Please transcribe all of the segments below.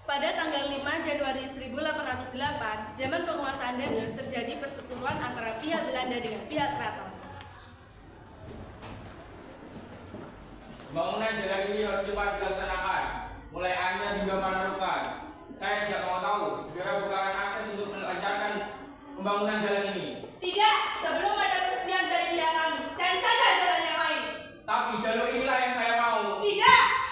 Pada tanggal 5 Januari 1808, zaman penguasaan Danius, terjadi perseteruan antara pihak Belanda dengan pihak keraton. Pembangunan jalan ini harus cepat dilaksanakan, mulai Anya hingga Manarukan. Saya tidak mau tahu, segera bukakan akses untuk melancarkan pembangunan jalan ini. Tidak, sebelum ada persetujuan dari pihak kami, cari saja jalan yang lain. Tapi jalur inilah yang saya mau. Tidak!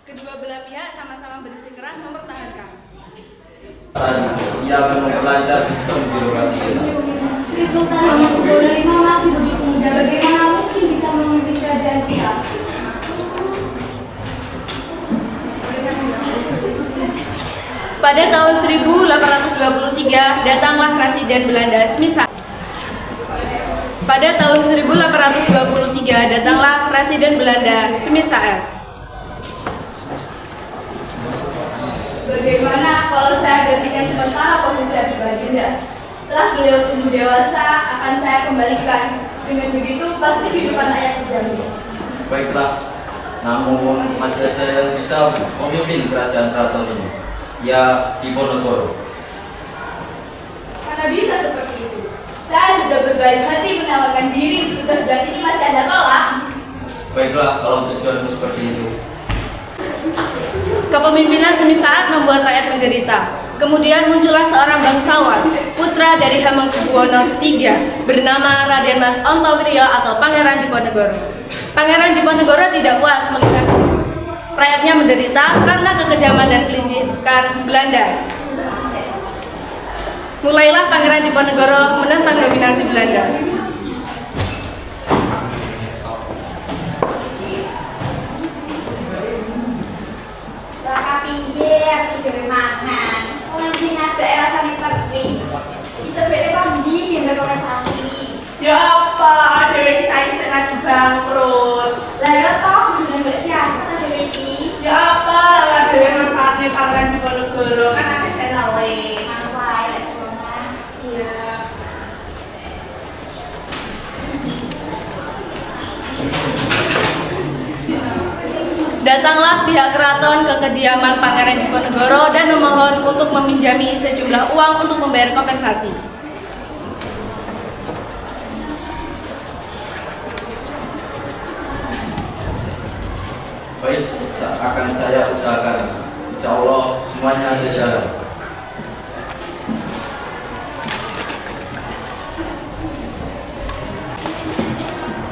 Kedua belah pihak sama-sama bersikeras mempertahankan. Ia akan memperlancar sistem birokrasi kita. Sri Sultan Hamengkubuwono V masih begitu muda, bagaimana mungkin bisa memimpin kerajaan kita? Pada tahun 1823, datanglah Presiden Belanda Smith. Pada tahun 1823, datanglah Presiden Belanda Smith. Bagaimana kalau saya gantikan sementara posisi Adik Baginda? Setelah beliau tumbuh dewasa, akan saya kembalikan. Dengan begitu, pasti kehidupan rakyat terjamin. Baiklah, namun masih ada yang bisa memimpin kerajaan keraton ini. Ya, Diponegoro. Karena bisa seperti itu. Saya sudah berbaik hati menawarkan diri, tugas berat ini masih Anda tolak. Baiklah, kalau tujuanmu seperti itu. Kepemimpinan semisal membuat rakyat menderita. Kemudian muncullah seorang bangsawan, putra dari Hamengkubuwono III, bernama Raden Mas Ontowiryo atau Pangeran Diponegoro. Pangeran Diponegoro tidak puas melihat rakyatnya menderita karena kekejaman dan kelicikan Belanda. Mulailah Pangeran Diponegoro menentang dominasi Belanda. Aku dewe mangan. Soalnya sing ada rasane perih. Kita beda pandi yang berkompensasi. Ya apa, dewe saya lagi bangkrut. Lah ya toh dengan mbak siasat dewe iki. Ya apa, lah dewe manfaatnya Pangeran Diponegoro kan ada channel lain. Manfaat lek corona. Iya. Datanglah pihak keraton ke kediaman Pangeran Diponegoro dan memohon untuk meminjami sejumlah uang untuk membayar kompensasi. Baik, akan saya usahakan. Insya Allah semuanya ada jalan.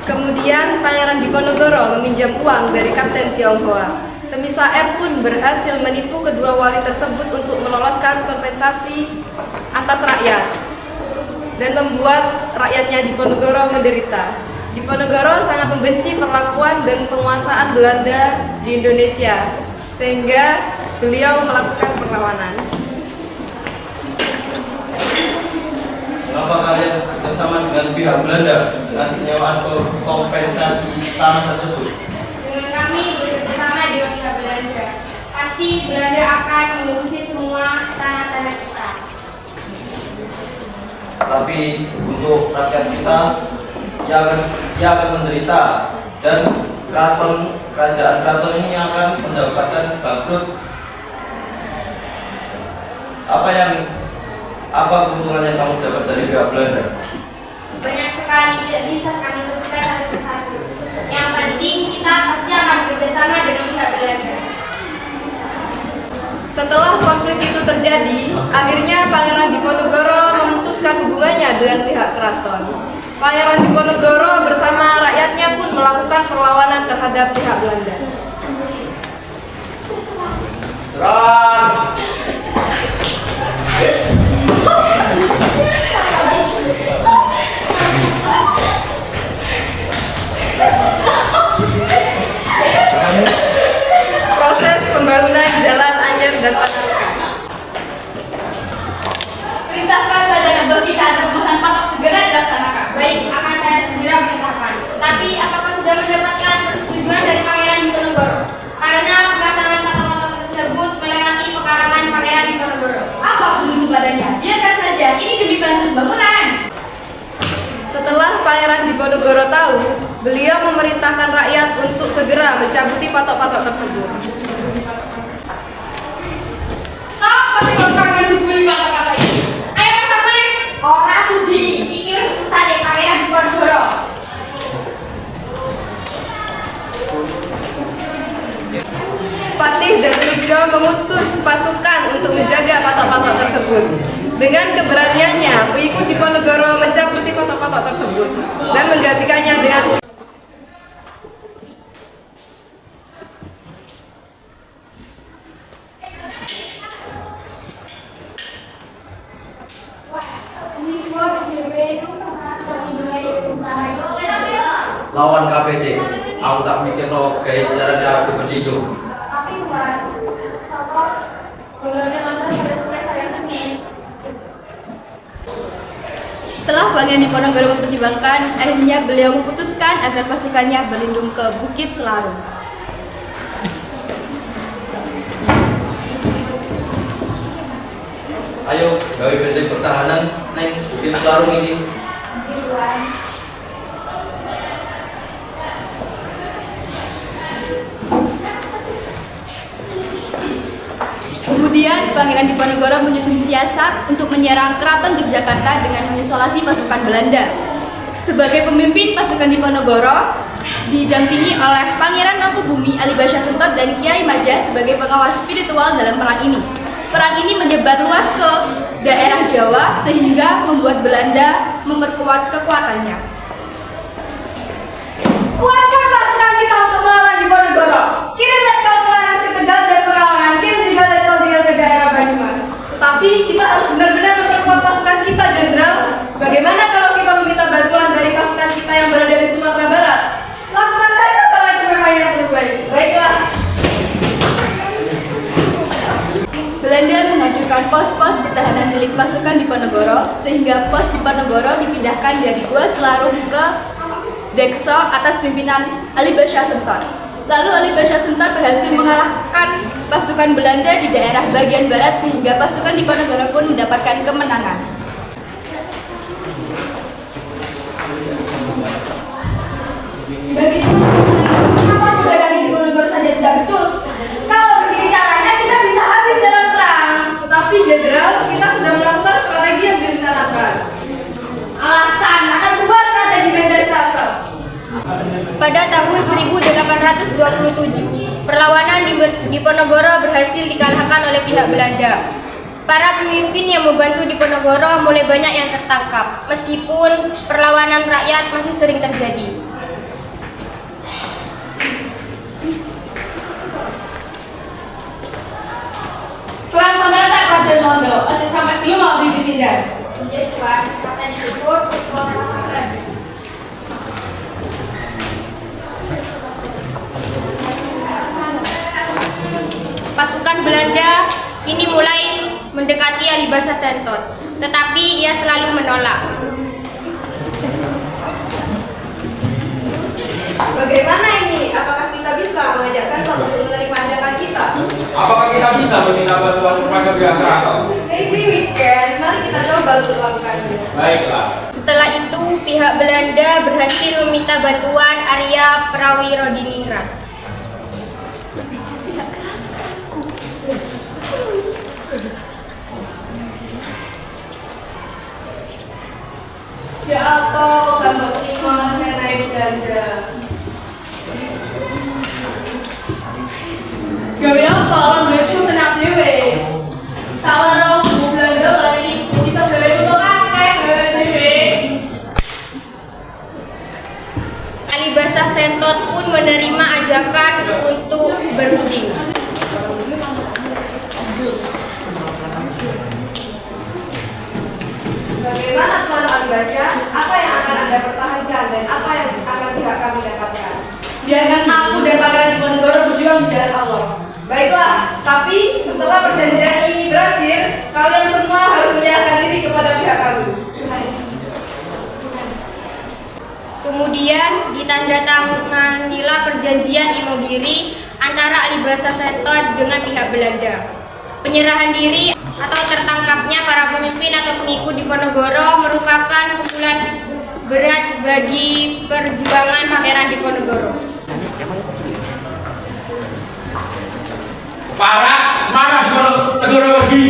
Kemudian Pangeran Diponegoro meminjam uang dari Kapten Tionghoa. Semisa R pun berhasil menipu kedua wali tersebut untuk meloloskan kompensasi atas rakyat dan membuat rakyatnya Diponegoro menderita. Diponegoro sangat membenci perlakuan dan penguasaan Belanda di Indonesia, sehingga beliau melakukan perlawanan. Kenapa kalian kerjasama dengan pihak Belanda dengan penyewaan kompensasi tanah tersebut? Dengan kami bekerjasama dengan pihak Belanda, pasti Belanda akan mengurusi semua tanah-tanah kita. Tapi untuk rakyat kita, ia akan menderita dan kerajaan keraton ini akan mendapatkan bangkrut. Apa keuntungan yang kamu dapat dari pihak Belanda? Banyak sekali, tidak bisa kami sebutkan satu persatu. Yang penting kita pasti akan bekerjasama dengan pihak Belanda. Setelah konflik itu terjadi, akhirnya Pangeran Diponegoro memutuskan hubungannya dengan pihak keraton. Pangeran Diponegoro bersama rakyatnya pun melakukan perlawanan terhadap pihak Belanda. Serang! Proses pembangunan jalan Anyar dan Panarukan. Perintahkan pada Nabok kita agar perusahaan patok segera dilaksanakan. Baik, akan saya segera perintahkan. Tapi apakah sudah mendapatkan persetujuan dari Pangeran Diponegoro? Karena pemasangan patok-patok tersebut melewati pekarangan Pangeran Diponegoro. Apa peduli padanya? Biarkan saja, ini demi kelancaran pembangunan. Setelah Pangeran Diponegoro tahu Beliau memerintahkan rakyat untuk segera mencabuti patok-patok tersebut. Sopo sing ngomong jebuli kata-kata ini? Ayo masak meneh. Ora sudi, iki wis urusane Pangeran Diponegoro. Patih dan Tujo mengutus pasukan untuk menjaga patok-patok tersebut. Dengan keberaniannya, pengikut Diponegoro mencabuti patok-patok tersebut dan menggantikannya dengan lawan KPC. Aku tak mikir no kayak caranya aku berlindung. Tapi Tuhan, sopot bolanya lantas sudah saya seni. Setelah Pangeran Diponegoro mempertimbangkan, akhirnya beliau memutuskan agar pasukannya berlindung ke Bukit Selarung. Ayo, gawe benteng pertahanan neng Bukit Selarung ini. Tuhan. Kemudian Pangeran Diponegoro menyusun siasat untuk menyerang Keraton Yogyakarta dengan mengisolasi pasukan Belanda. Sebagai pemimpin pasukan Diponegoro, didampingi oleh Pangeran Mangkubumi Alibasya Sentot dan Kiai Maja sebagai pengawas spiritual dalam perang ini. Perang ini menyebar luas ke daerah Jawa sehingga membuat Belanda memperkuat kekuatannya. Kuatkan pasukan kita untuk melawan Diponegoro. Kirim letkol Tuanas ke Tegal dan Pekalongan. Kirim juga letkol Diel ke daerah Banyumas. Tetapi kita harus benar-benar memperkuat pasukan kita, Jenderal. Bagaimana kalau kita meminta bantuan dari pasukan kita yang berada di Sumatera Barat? Lakukan saja kalau itu memang yang terbaik. Baiklah. Belanda menghancurkan pos-pos pertahanan milik pasukan Diponegoro sehingga pos Diponegoro dipindahkan dari Gua Selarung ke Dekso atas pimpinan Alibasya Sentot. Lalu Alibasya Sentot berhasil mengalahkan pasukan Belanda di daerah bagian barat sehingga pasukan Diponegoro pun mendapatkan kemenangan. Begitu. Kenapa pedagang di Diponegoro saja tidak becus? Kalau begini caranya kita bisa habis dalam perang. Tetapi, Jenderal, kita sudah melakukan strategi yang direncanakan. Alasan akan buat strategi mentalisasi. Pada tahun 1827, perlawanan di Diponegoro berhasil dikalahkan oleh pihak Belanda. Para pemimpin yang membantu Diponegoro mulai banyak yang tertangkap, meskipun perlawanan rakyat masih sering terjadi. Serang pemberontak Raden Londo, ojo sampai belum mau ditindak. Iya Tuhan, kata disebut kekuatan masyarakat. Pasukan Belanda kini mulai mendekati Alibasya Sentot, tetapi ia selalu menolak. Bagaimana ini? Apakah kita bisa mengajak Sentot untuk menerima ajakan kita? Apakah kita bisa meminta bantuan kepada pihak keraton? Maybe we can. Mari kita coba untuk melakukannya. Baiklah. Setelah itu, pihak Belanda berhasil meminta bantuan Arya Prawirodiningrat. Ya apa, gambar terima mengenai Belanda. Gawe apa, orang itu senang dewe. Sawarno Belanda lagi bisa gawe untuk akeh gawe dewe. Alibasya Sentot pun menerima ajakan untuk berunding. Bagaimana Tuan Alibasya? Apa yang akan Anda pertahankan dan apa yang akan pihak kami dapatkan? Biarkan aku dan Pangeran Diponegoro berjuang di jalan Allah. Baiklah, tapi setelah perjanjian ini berakhir, kalian semua harus menyerahkan diri kepada pihak kami. Kemudian ditandatanganilah perjanjian Imogiri antara Alibasya Sentot dengan pihak Belanda. Penyerahan diri atau tertangkapnya para pemimpin atau pengikut Diponegoro merupakan pukulan berat bagi perjuangan Pangeran Diponegoro. Para mana Diponegoro pergi?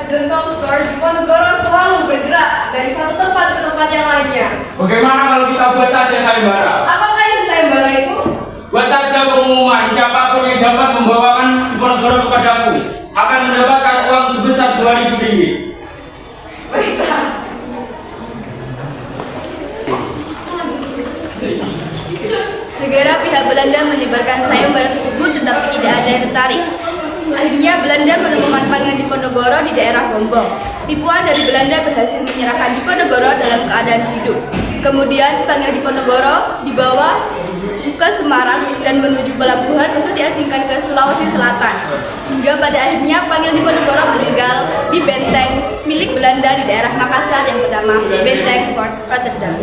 Gentong Sir, Diponegoro selalu bergerak dari satu tempat ke tempat yang lainnya. Bagaimana kalau kita buat saja sayembara? Apakah isi sayembara itu? Buat saja pengumuman, siapapun yang dapat membawakan Diponegoro kepadaku akan mendapatkan uang sebesar 2.000 ringgit. Baiklah. Segera pihak Belanda menyebarkan sayembara tersebut tetapi tidak ada yang tertarik. Akhirnya Belanda menemukan Pangeran Diponegoro di daerah Gombong. Tipuan dari Belanda berhasil menyerahkan Diponegoro dalam keadaan hidup. Kemudian Pangeran Diponegoro dibawa ke Semarang dan menuju pelabuhan untuk diasingkan ke Sulawesi Selatan. Hingga pada akhirnya Pangeran Diponegoro meninggal di benteng milik Belanda di daerah Makassar yang bernama Benteng Fort Rotterdam.